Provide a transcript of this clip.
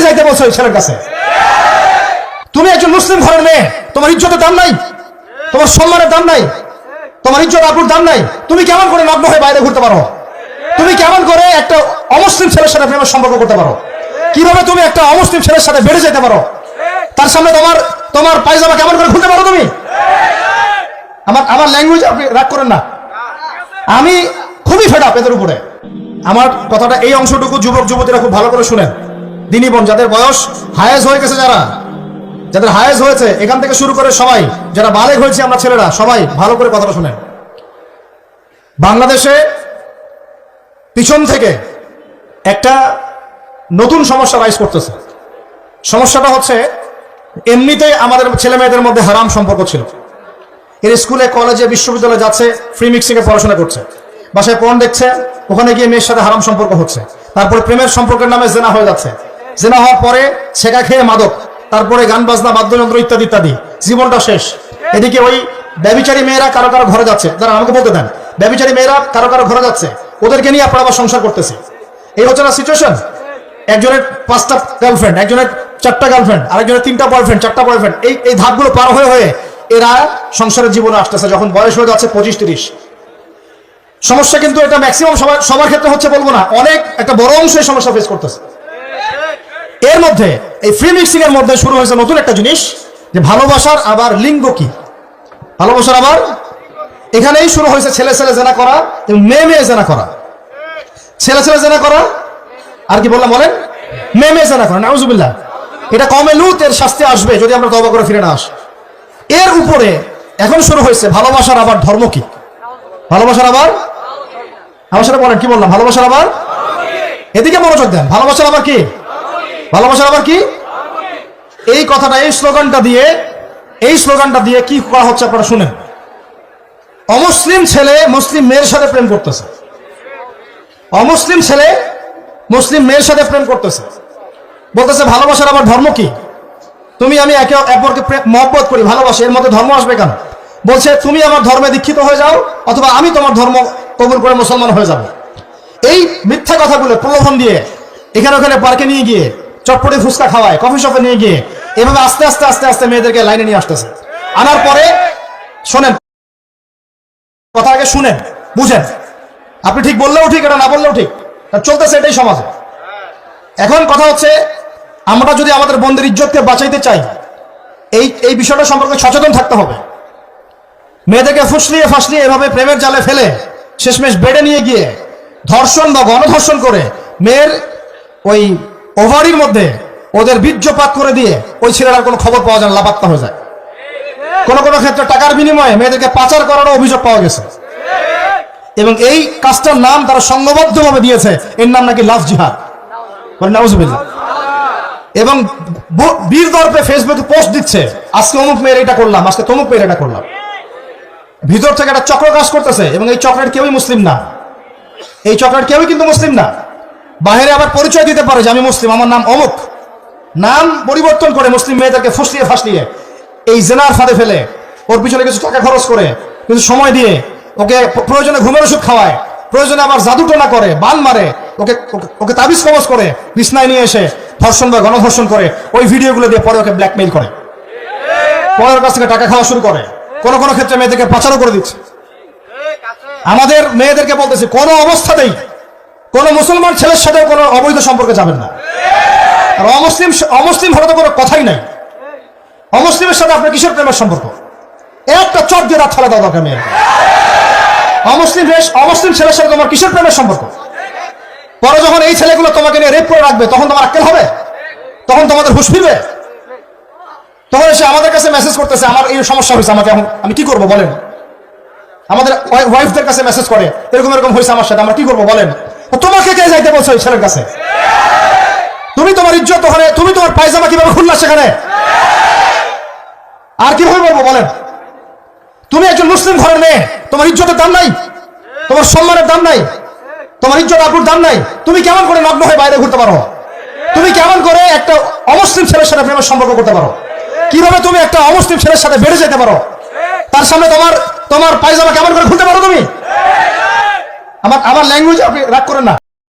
যাইতে বলছো এই ছেলের কাছে? তুমি একজন মুসলিম ঘরের মেয়ে, তোমার ইজ্জতের দাম নাই, তোমার সম্মানের দাম নাই, তোমার ইজ্জত আবরুর দাম নাই। তুমি কেমন করে নগ্ন হয়ে বাইরে ঘুরতে পারো? তুমি কেমন করে একটা অমুসলিম ছেলের সাথে প্রেমের সম্পর্ক করতে পারো? কিভাবে তুমি একটা অমুসলিম ছেলের সাথে বেড়ে যেতে পারো? তার সামনে তোমার পায়জামা কেমন করে খুলতে পারো তুমি? আমার ল্যাঙ্গুয়েজ আপনি রাগ করেন না, আমি খুবই ফেড আপ এদের উপরে। আমার কথাটা এই অংশটুকু যুবক যুবতীরা খুব ভালো করে শুনেন। দিনী বোন, যাদের বয়স হায়েজ হয়ে গেছে, যাদের হায়েজ হয়েছে, এখান থেকে শুরু করে সবাই যারা বালেগ হয়েছে, আমরা ছেলেরা সবাই ভালো করে কথাটা শুনেন। বাংলাদেশে পিছন থেকে একটা নতুন সমস্যা রাইজ করতেছে। সমস্যাটা হচ্ছে, এমনিতে আমাদের ছেলে মেয়েদের মধ্যে হারাম সম্পর্ক ছিল। এর স্কুলে কলেজে বিশ্ববিদ্যালয়ে যাচ্ছে, ফ্রি মিক্সিং এ পড়াশোনা করছে, বাসায় পর্ন দেখছে, ওখানে গিয়ে মেয়ের সাথে হারাম সম্পর্ক হচ্ছে, তারপরে প্রেমের সম্পর্কের নামে জেনা হয়ে যাচ্ছে, জেনা হওয়ার পরে ছেঁকা খেয়ে মাদক, তারপরে গান বাজনা, বাদ্যযন্ত্র ইত্যাদি ইত্যাদি, জীবনটা শেষ। এদিকে ওই ব্যভিচারী মেয়েরা কারো কারো ঘরে যাচ্ছে, যারা আমাকে বলতে দেন, ব্যভিচারী মেয়েরা কারো কারো ঘরে যাচ্ছে, ওদেরকে নিয়ে আপনারা আবার সংসার করতেছে। এই হচ্ছে না সিচুয়েশন? একজনের 5টা গার্লফ্রেন্ড, একজনের 4টা গার্লফ্রেন্ড, আরেকজনের 3টা বয়ফ্রেন্ড, 4টা বয়ফ্রেন্ড, এই ধাপগুলো পার হয়ে এরা সংসারের জীবনে আসতেছে। যখন বয়স হয়ে যাচ্ছে 25-30, সমস্যা কিন্তু এটা ম্যাক্সিমাম সবার ক্ষেত্রে হচ্ছে বলবো না, অনেক একটা বড় অংশ এই সমস্যা ফেস করতেছে। এর মধ্যে এই ফ্রি মিক্সিং এর মধ্যে শুরু হয়েছে নতুন একটা জিনিস, যে ভালোবাসার আবার লিঙ্গ কি, ভালোবাসার আবার এখানেই শুরু হয়েছে ছেলে ছেলে জেনা করা এবং মেয়ে মেয়ে জেনা করা। ছেলে ছেলে জেনা করা আর কি বললাম বলেন, মেয়ে মেয়ে জেনা করা, নাউজুবিল্লাহ। এটা কমে লুত, এর শাস্তি আসবে যদি আমরা তওবা করে ফিরে না আসি। এর উপরে এখন শুরু হয়েছে ভালোবাসার আবার ধর্ম কি, ভালোবাসার আবার, আমার সাথে বলেন কি বললাম, ভালোবাসার আবার, এদিকে মনোযোগ দেন, ভালোবাসার আবার কি, ভালোবাসার আবার কি, এই কথাটা, এই স্লোগানটা দিয়ে কি করা হচ্ছে আপনারা শুনেন। অমুসলিম ছেলে মুসলিম মেয়ের সাথে প্রেম করতেছে, অমুসলিম ছেলে মুসলিম মেয়ের সাথে প্রেম করতেছে, বলতেছে ভালোবাসার আবার ধর্ম কি, তুমি আমি একে অপরকে মহব্বত করি, ভালোবাসি, এর মধ্যে ধর্ম আসবে কেন? বলছে তুমি আমার ধর্মে দীক্ষিত হয়ে যাও, অথবা আমি তোমার ধর্ম কবুল করে মুসলমান হয়ে যাব। এই মিথ্যা কথাগুলো প্রলোভন দিয়ে এখানে ওখানে পার্কে নিয়ে গিয়ে, চটপটি ফুচকা খাওয়ায়, কফি শপে নিয়ে গিয়ে, এভাবে আস্তে আস্তে আস্তে আস্তে মেয়েদেরকে লাইনে নিয়ে আসতেছে। আনার পরে শোনেন, কথা আগে শুনেন, বুঝেন। আপনি ঠিক বললেও ঠিক, এটা না বললেও ঠিক, চলতেছে এটাই সমাজে। এখন কথা হচ্ছে, আমরা যদি আমাদের বোনদের ইজ্জতকে বাঁচাইতে চাই, এই বিষয়টা সম্পর্কে সচেতন থাকতে হবে। মেয়েদেরকে ফুসলিয়ে ফাসলিয়ে এভাবে প্রেমের জালে ফেলে শেষমেশ বেডে নিয়ে গিয়ে ধর্ষণ বা গণধর্ষণ করে মেয়ের ওই ওভারির মধ্যে ওদের বীর্যপাত করে দিয়ে ওই ছেলেটার কোনো খবর পাওয়া যায় না, লাপাত্তা হয়ে যায়। কোনো কোনো ক্ষেত্রে টাকার বিনিময়ে মেয়েদেরকে পাচার করারও অভিযোগ পাওয়া গেছে। এবং এই কাজটার নাম তারা সংঘবদ্ধভাবে দিয়েছে, এর নাম নাকি লাভ জিহাদ, নাউজুবিল্লাহ। এবং বীর দর্পে ফেসবুকে পোস্ট দিচ্ছে, আজকে অমুক মেয়ের এটা করলাম, আজকে তমুক মেয়ের এটা করলাম। ভিতর থেকে একটা চক্র কাজ করতেছে, এবং এই চক্রের কেউই মুসলিম না, এই চক্রের কেউই কিন্তু মুসলিম না। বাইরে আবার পরিচয় দিতে পারে যে আমি মুসলিম, আমার নাম অমুক, নাম পরিবর্তন করে মুসলিম মেয়েদেরকে ফুসলিয়ে ফাসলিয়ে এই জেনার ফাঁদে ফেলে ওর পিছনে কিছু টাকা খরচ করে, কিছু সময় দিয়ে ওকে প্রয়োজনে ঘুমের ওষুধ খাওয়ায়, প্রয়োজনে আবার জাদুটোনা করে, বান মারে, ওকে তাবিজ কবজ করে বিছনায় নিয়ে এসে ধর্ষণ বা গণধর্ষণ করে, ওই ভিডিওগুলো দিয়ে পরে ওকে ব্ল্যাকমেইল করে, পরের কাছ থেকে টাকা খাওয়া শুরু করে, কোনো কোনো ক্ষেত্রে মেয়েদেরকে পাচারও করে দিচ্ছে। আমাদের মেয়েদেরকে বলতেছি, কোনো অবস্থাতেই কোনো মুসলমান ছেলের সাথে কোনো অবৈধ সম্পর্কে যাবেন না। আর অমুসলিম হলে তো কোনো কথাই নাই। অমুসলিমের সাথে আপনার কিসের প্রেমের সম্পর্ক? একটা চট দিয়ে রাত ফেলা দাও দরকার মেয়ের। অমুসলিম ছেলের সাথে তোমার কিসের প্রেমের সম্পর্ক? পরে যখন এই ছেলেগুলো তোমাকে নিয়ে রেপ করে রাখবে, তখন তোমার আক্কেল হবে, তখন তোমাদের হুঁশ ফিরবে। তখন এসে আমাদের কাছে মেসেজ করতেছে, আমার এই সমস্যা হয়েছে, আমাকে আমি কি করবো বলেন। আমাদের ওয়াইফদের কাছে মেসেজ করে, এরকম এরকম হয়েছে আমার সাথে, আমরা কি করবো বলেন। তোমাকে কে যাইতে বলছো এই ছেলের কাছে? তুমি তোমার ইজ্জত ওখানে, তুমি তোমার পায়জামা কিভাবে খুললা সেখানে, আর কিভাবে বলবো বলেন? তুমি একজন মুসলিম ঘরের মেয়ে, তোমার ইজ্জতের দাম নাই, তোমার সম্মানের দাম নাই, তোমার ইজ্জত আবরুর দাম নাই। তুমি কেমন করে নগ্ন হয়ে বাইরে ঘুরতে পারো? তুমি কেমন করে একটা অমুসলিম ছেলের সাথে প্রেমের সম্পর্ক করতে পারো? কিভাবে তুমি একটা অমুসলিম ছেলের সাথে বেড়ে যেতে পারো? তার সামনে তোমার পায়জামা কেমন করে খুলতে পারো তুমি? আমার ল্যাঙ্গুয়েজ আপনি রাগ করেন না।